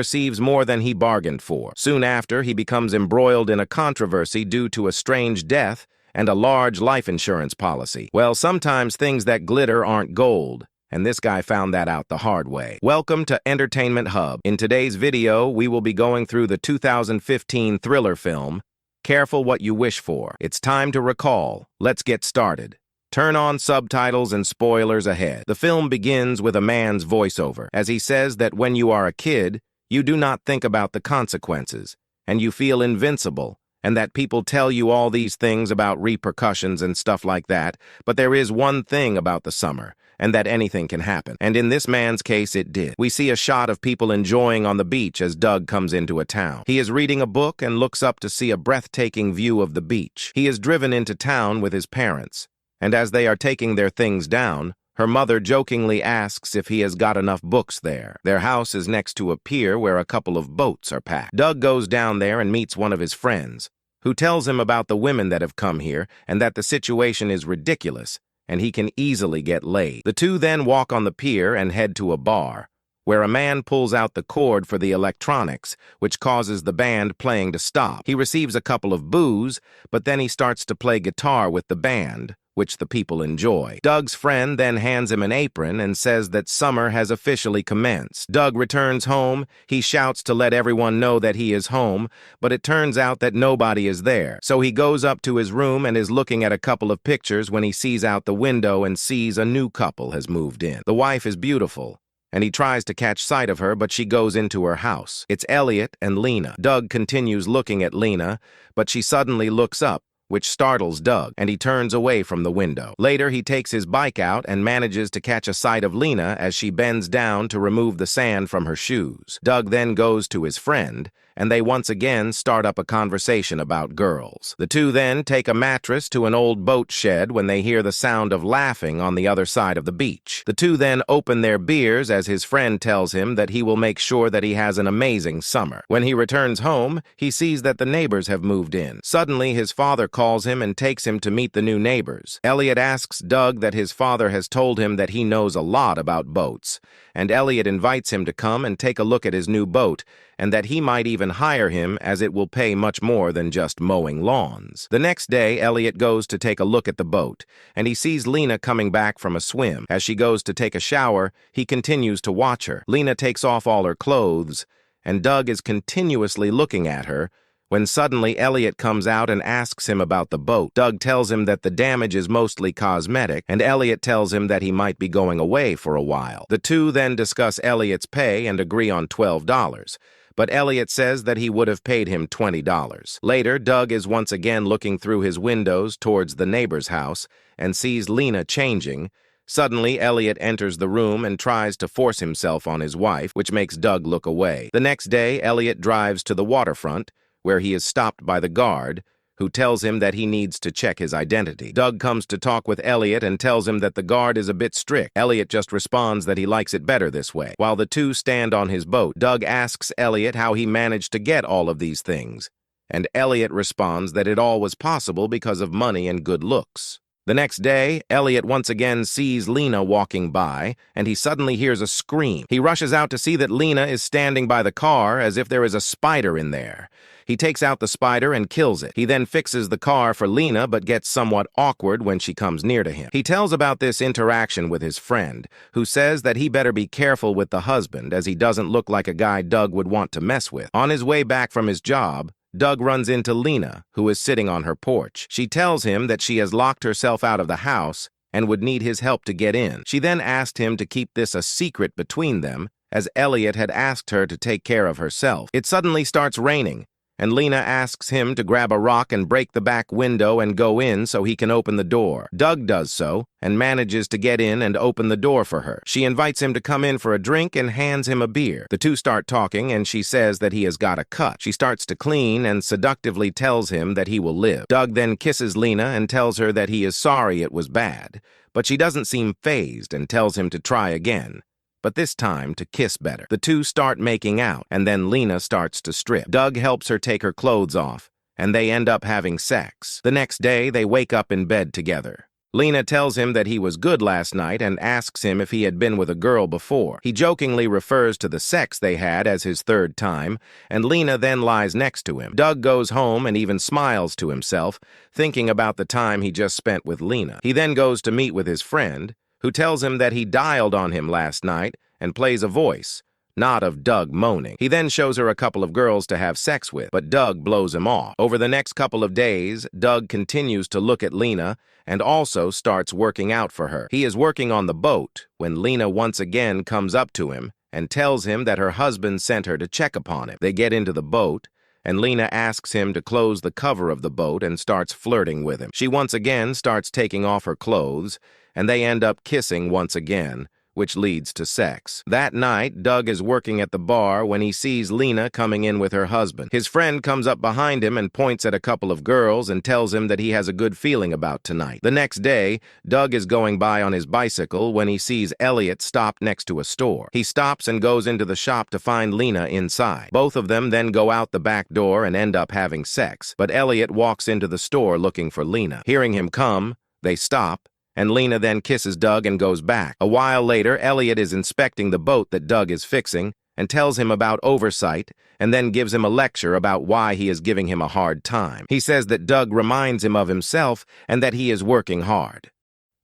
receives more than he bargained for. Soon after, he becomes embroiled in a controversy due to a strange death and a large life insurance policy. Well, sometimes things that glitter aren't gold, and this guy found that out the hard way. Welcome to Entertainment Hub. In today's video, we will be going through the 2015 thriller film, Careful What You Wish For. It's time to recall. Let's get started. Turn on subtitles and spoilers ahead. The film begins with a man's voiceover, as he says that when you are a kid, you do not think about the consequences, and you feel invincible, and that people tell you all these things about repercussions and stuff like that, but there is one thing about the summer, and that anything can happen. And in this man's case, it did. We see a shot of people enjoying on the beach as Doug comes into a town. He is reading a book and looks up to see a breathtaking view of the beach. He is driven into town with his parents, and as they are taking their things down, her mother jokingly asks if he has got enough books there. Their house is next to a pier where a couple of boats are packed. Doug goes down there and meets one of his friends, who tells him about the women that have come here and that the situation is ridiculous, and he can easily get laid. The two then walk on the pier and head to a bar, where a man pulls out the cord for the electronics, which causes the band playing to stop. He receives a couple of boos, but then he starts to play guitar with the band, which the people enjoy. Doug's friend then hands him an apron and says that summer has officially commenced. Doug returns home. He shouts to let everyone know that he is home, but it turns out that nobody is there. So he goes up to his room and is looking at a couple of pictures when he sees out the window and sees a new couple has moved in. The wife is beautiful, and he tries to catch sight of her, but she goes into her house. It's Elliot and Lena. Doug continues looking at Lena, but she suddenly looks up, which startles Doug, and he turns away from the window. Later, he takes his bike out and manages to catch a sight of Lena as she bends down to remove the sand from her shoes. Doug then goes to his friend, and they once again start up a conversation about girls. The two then take a mattress to an old boat shed when they hear the sound of laughing on the other side of the beach. The two then open their beers as his friend tells him that he will make sure that he has an amazing summer. When he returns home, he sees that the neighbors have moved in. Suddenly, his father calls him and takes him to meet the new neighbors. Elliot asks Doug that his father has told him that he knows a lot about boats, and Elliot invites him to come and take a look at his new boat, and that he might even hire him as it will pay much more than just mowing lawns. The next day, Elliot goes to take a look at the boat, and he sees Lena coming back from a swim. As she goes to take a shower, he continues to watch her. Lena takes off all her clothes, and Doug is continuously looking at her, when suddenly Elliot comes out and asks him about the boat. Doug tells him that the damage is mostly cosmetic, and Elliot tells him that he might be going away for a while. The two then discuss Elliot's pay and agree on $12. But Elliot says that he would have paid him $20. Later, Doug is once again looking through his windows towards the neighbor's house and sees Lena changing. Suddenly, Elliot enters the room and tries to force himself on his wife, which makes Doug look away. The next day, Elliot drives to the waterfront, where he is stopped by the guard, who tells him that he needs to check his identity. Doug comes to talk with Elliot and tells him that the guard is a bit strict. Elliot just responds that he likes it better this way. While the two stand on his boat, Doug asks Elliot how he managed to get all of these things, and Elliot responds that it all was possible because of money and good looks. The next day, Elliot once again sees Lena walking by, and he suddenly hears a scream. He rushes out to see that Lena is standing by the car as if there is a spider in there. He takes out the spider and kills it. He then fixes the car for Lena, but gets somewhat awkward when she comes near to him. He tells about this interaction with his friend, who says that he better be careful with the husband, as he doesn't look like a guy Doug would want to mess with. On his way back from his job, Doug runs into Lena, who is sitting on her porch. She tells him that she has locked herself out of the house and would need his help to get in. She then asked him to keep this a secret between them, as Elliot had asked her to take care of herself. It suddenly starts raining, and Lena asks him to grab a rock and break the back window and go in so he can open the door. Doug does so and manages to get in and open the door for her. She invites him to come in for a drink and hands him a beer. The two start talking, and she says that he has got a cut. She starts to clean and seductively tells him that he will live. Doug then kisses Lena and tells her that he is sorry it was bad, but she doesn't seem fazed and tells him to try again, but this time to kiss better. The two start making out, and then Lena starts to strip. Doug helps her take her clothes off, and they end up having sex. The next day, they wake up in bed together. Lena tells him that he was good last night and asks him if he had been with a girl before. He jokingly refers to the sex they had as his third time, and Lena then lies next to him. Doug goes home and even smiles to himself, thinking about the time he just spent with Lena. He then goes to meet with his friend, who tells him that he dialed on him last night and plays a voice, not of Doug moaning. He then shows her a couple of girls to have sex with, but Doug blows him off. Over the next couple of days, Doug continues to look at Lena and also starts working out for her. He is working on the boat when Lena once again comes up to him and tells him that her husband sent her to check upon him. They get into the boat, and Lena asks him to close the cover of the boat and starts flirting with him. She once again starts taking off her clothes, and they end up kissing once again, which leads to sex. That night, Doug is working at the bar when he sees Lena coming in with her husband. His friend comes up behind him and points at a couple of girls and tells him that he has a good feeling about tonight. The next day, Doug is going by on his bicycle when he sees Elliot stopped next to a store. He stops and goes into the shop to find Lena inside. Both of them then go out the back door and end up having sex, but Elliot walks into the store looking for Lena. Hearing him come, they stop, and Lena then kisses Doug and goes back. A while later, Elliot is inspecting the boat that Doug is fixing and tells him about oversight and then gives him a lecture about why he is giving him a hard time. He says that Doug reminds him of himself and that he is working hard.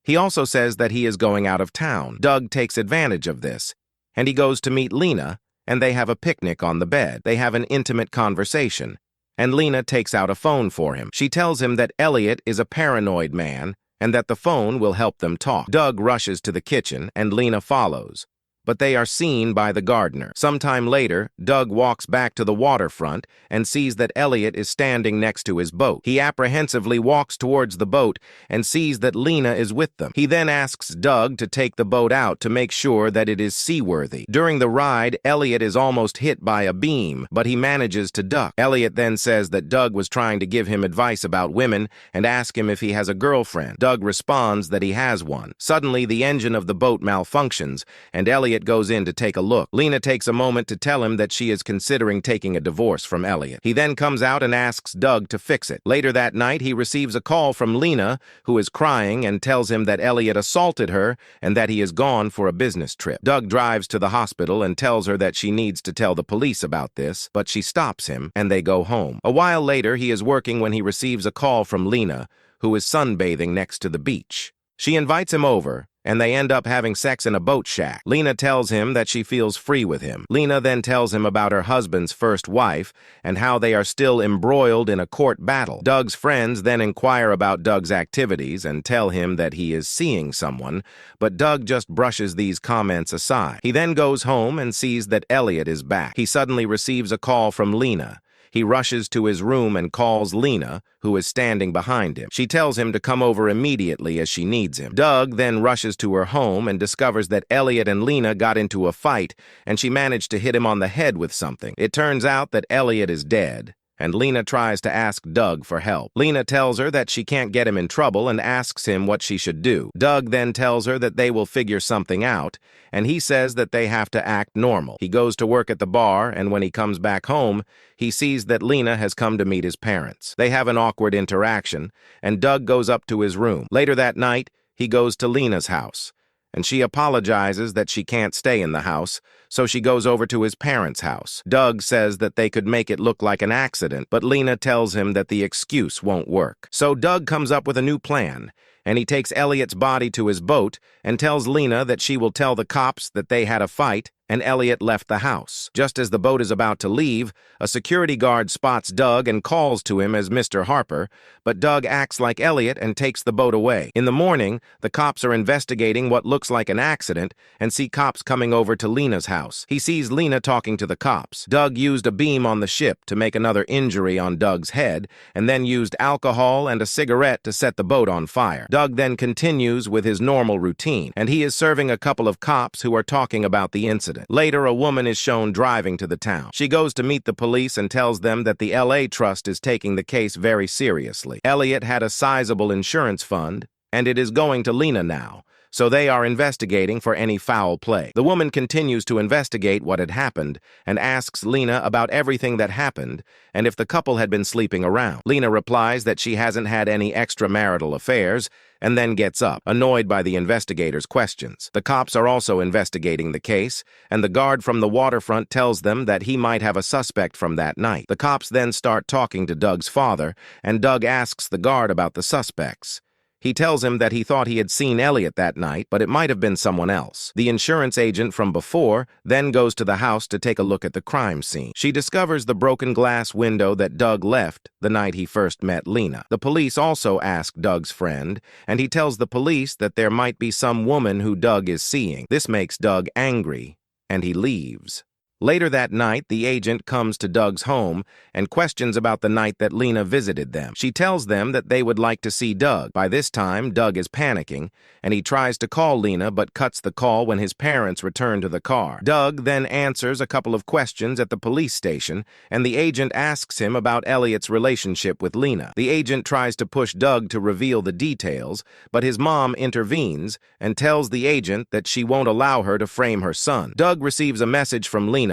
He also says that he is going out of town. Doug takes advantage of this, and he goes to meet Lena, and they have a picnic on the bed. They have an intimate conversation, and Lena takes out a phone for him. She tells him that Elliot is a paranoid man and that the phone will help them talk. Doug rushes to the kitchen, and Lena follows, but they are seen by the gardener. Sometime later, Doug walks back to the waterfront and sees that Elliot is standing next to his boat. He apprehensively walks towards the boat and sees that Lena is with them. He then asks Doug to take the boat out to make sure that it is seaworthy. During the ride, Elliot is almost hit by a beam, but he manages to duck. Elliot then says that Doug was trying to give him advice about women and ask him if he has a girlfriend. Doug responds that he has one. Suddenly, the engine of the boat malfunctions, and Elliot goes in to take a look. Lena takes a moment to tell him that she is considering taking a divorce from Elliot. He then comes out and asks Doug to fix it. Later that night, he receives a call from Lena, who is crying and tells him that Elliot assaulted her and that he is gone for a business trip. Doug drives to the hospital and tells her that she needs to tell the police about this, but she stops him and they go home. A while later, he is working when he receives a call from Lena, who is sunbathing next to the beach. She invites him over, and they end up having sex in a boat shack. Lena tells him that she feels free with him. Lena then tells him about her husband's first wife and how they are still embroiled in a court battle. Doug's friends then inquire about Doug's activities and tell him that he is seeing someone, but Doug just brushes these comments aside. He then goes home and sees that Elliot is back. He suddenly receives a call from Lena. He rushes to his room and calls Lena, who is standing behind him. She tells him to come over immediately as she needs him. Doug then rushes to her home and discovers that Elliot and Lena got into a fight, and she managed to hit him on the head with something. It turns out that Elliot is dead, and Lena tries to ask Doug for help. Lena tells her that she can't get him in trouble and asks him what she should do. Doug then tells her that they will figure something out, and he says that they have to act normal. He goes to work at the bar, and when he comes back home, he sees that Lena has come to meet his parents. They have an awkward interaction, and Doug goes up to his room. Later that night, he goes to Lena's house, and she apologizes that she can't stay in the house, so she goes over to his parents' house. Doug says that they could make it look like an accident, but Lena tells him that the excuse won't work. So Doug comes up with a new plan, and he takes Elliot's body to his boat and tells Lena that she will tell the cops that they had a fight and Elliot left the house. Just as the boat is about to leave, a security guard spots Doug and calls to him as Mr. Harper, but Doug acts like Elliot and takes the boat away. In the morning, the cops are investigating what looks like an accident and see cops coming over to Lena's house. He sees Lena talking to the cops. Doug used a beam on the ship to make another injury on Doug's head and then used alcohol and a cigarette to set the boat on fire. Doug then continues with his normal routine, and he is serving a couple of cops who are talking about the incident. Later, a woman is shown driving to the town. She goes to meet the police and tells them that the LA Trust is taking the case very seriously. Elliot had a sizable insurance fund, and it is going to Lena now, so they are investigating for any foul play. The woman continues to investigate what had happened and asks Lena about everything that happened and if the couple had been sleeping around. Lena replies that she hasn't had any extramarital affairs and then gets up, annoyed by the investigators' questions. The cops are also investigating the case, and the guard from the waterfront tells them that he might have a suspect from that night. The cops then start talking to Doug's father, and Doug asks the guard about the suspects. He tells him that he thought he had seen Elliot that night, but it might have been someone else. The insurance agent from before then goes to the house to take a look at the crime scene. She discovers the broken glass window that Doug left the night he first met Lena. The police also ask Doug's friend, and he tells the police that there might be some woman who Doug is seeing. This makes Doug angry, and he leaves. Later that night, the agent comes to Doug's home and questions about the night that Lena visited them. She tells them that they would like to see Doug. By this time, Doug is panicking, and he tries to call Lena but cuts the call when his parents return to the car. Doug then answers a couple of questions at the police station, and the agent asks him about Elliot's relationship with Lena. The agent tries to push Doug to reveal the details, but his mom intervenes and tells the agent that she won't allow her to frame her son. Doug receives a message from Lena,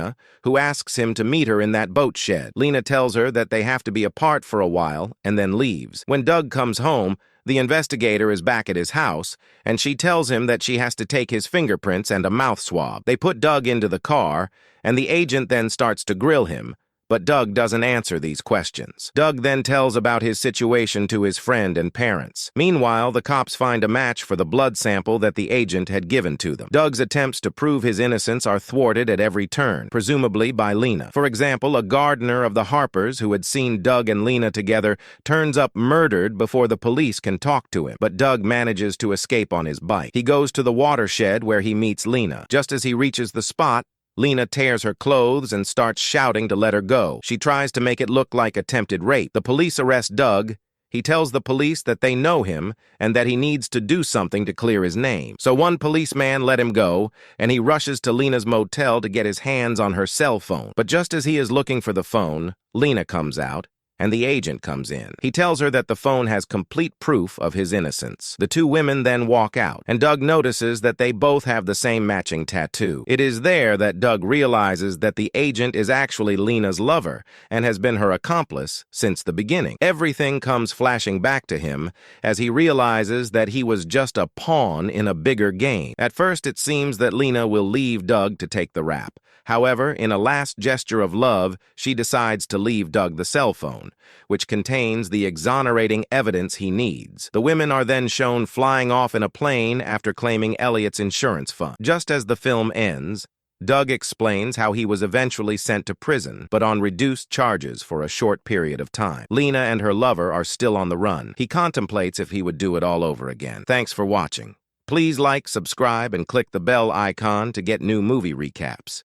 who asks him to meet her in that boat shed. Lena tells her that they have to be apart for a while and then leaves. When Doug comes home, the investigator is back at his house, and she tells him that she has to take his fingerprints and a mouth swab. They put Doug into the car, and the agent then starts to grill him, but Doug doesn't answer these questions. Doug then tells about his situation to his friend and parents. Meanwhile, the cops find a match for the blood sample that the agent had given to them. Doug's attempts to prove his innocence are thwarted at every turn, presumably by Lena. For example, a gardener of the Harpers who had seen Doug and Lena together turns up murdered before the police can talk to him, but Doug manages to escape on his bike. He goes to the watershed where he meets Lena. Just as he reaches the spot, Lena tears her clothes and starts shouting to let her go. She tries to make it look like attempted rape. The police arrest Doug. He tells the police that they know him and that he needs to do something to clear his name. So one policeman let him go, and he rushes to Lena's motel to get his hands on her cell phone. But just as he is looking for the phone, Lena comes out, and the agent comes in. He tells her that the phone has complete proof of his innocence. The two women then walk out, and Doug notices that they both have the same matching tattoo. It is there that Doug realizes that the agent is actually Lena's lover and has been her accomplice since the beginning. Everything comes flashing back to him as he realizes that he was just a pawn in a bigger game. At first, it seems that Lena will leave Doug to take the rap. However, in a last gesture of love, she decides to leave Doug the cell phone, which contains the exonerating evidence he needs. The women are then shown flying off in a plane after claiming Elliot's insurance fund. Just as the film ends, Doug explains how he was eventually sent to prison, but on reduced charges for a short period of time. Lena and her lover are still on the run. He contemplates if he would do it all over again. Thanks for watching. Please like, subscribe, and click the bell icon to get new movie recaps.